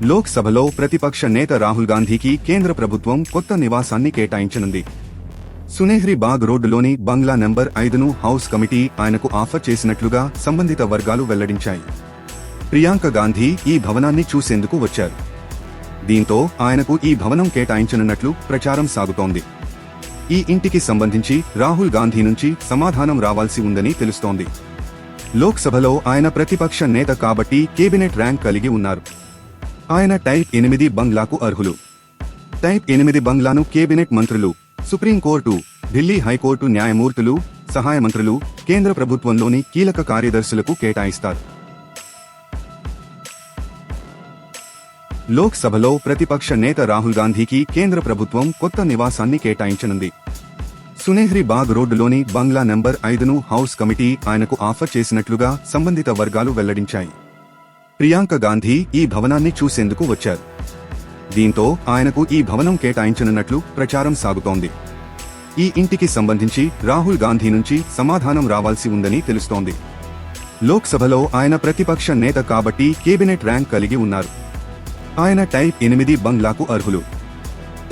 లోక్సభలో ప్రతిపక్ష నేత రాహుల్ గాంధీకి కేంద్ర ప్రభుత్వం కొత్త నివాసాన్ని కేటాయించనుంది. సునేహ్రీ బాగ్ రోడ్డులోని బంగ్లా నెంబర్ 5ను హౌస్ కమిటీ ఆయనకు ఆఫర్ చేసినట్లుగా సంబంధిత వర్గాలు వెల్లడించాయి. ప్రియాంక గాంధీ ఈ భవనాన్ని చూసేందుకు వచ్చారు. దీంతో ఆయనకు ఈ భవనం కేటాయించనున్నట్లు ప్రచారం సాగుతోంది. ఈ ఇంటికి సంబంధించి రాహుల్ గాంధీ నుంచి సమాధానం రావాల్సి ఉందని తెలుస్తోంది. లోక్సభలో ఆయన ప్రతిపక్ష నేత కాబట్టి కేబినెట్ ర్యాంక్ కలిగి ఉన్నారు. ఆయన టైప్ 8 బంగ్లాకు అర్హులు. టైప్ 8 బంగ్లాను కేబినెట్ మంత్రులు, సుప్రీంకోర్టు, ఢిల్లీ హైకోర్టు న్యాయమూర్తులు, సహాయ మంత్రులు, కేంద్ర ప్రభుత్వంలోని కీలక కార్యదర్శులకు కేటాయిస్తారు. లోక్సభలో ప్రతిపక్ష నేత రాహుల్ గాంధీకి కేంద్ర ప్రభుత్వం కొత్త నివాసాన్ని కేటాయించనుంది. సునేహ్రీ బాగ్ రోడ్డులోని బంగ్లా నెంబర్ 5ను హౌస్ కమిటీ ఆయనకు ఆఫర్ చేసినట్లుగా సంబంధిత వర్గాలు వెల్లడించాయి. ప్రియాంక గాంధీ ఈ భవనాన్ని చూసేందుకు వచ్చారు. దీంతో ఆయనకు ఈ భవనం కేటాయించనున్నట్లు ప్రచారం సాగుతోంది. ఈ ఇంటికి సంబంధించి రాహుల్ గాంధీ నుంచి సమాధానం రావాల్సి ఉందని తెలుస్తోంది. లోక్సభలో ఆయన ప్రతిపక్ష నేత కాబట్టి కేబినెట్ ర్యాంక్ కలిగి ఉన్నారు. ఆయన టైప్ 8 బంగ్లాకు అర్హులు.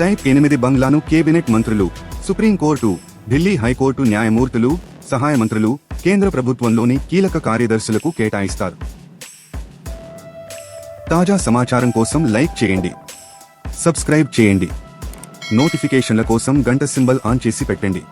టైప్ 8 బంగ్లాను కేబినెట్ మంత్రులు, సుప్రీంకోర్టు, ఢిల్లీ హైకోర్టు న్యాయమూర్తులు, సహాయ మంత్రులు, కేంద్ర ప్రభుత్వంలోని కీలక కార్యదర్శులకు కేటాయిస్తారు. తాజా సమాచారం కోసం లైక్ చేయండి, సబ్స్క్రైబ్ చేయండి, నోటిఫికేషన్ల కోసం గంట సింబల్ ఆన్ చేసి పెట్టండి.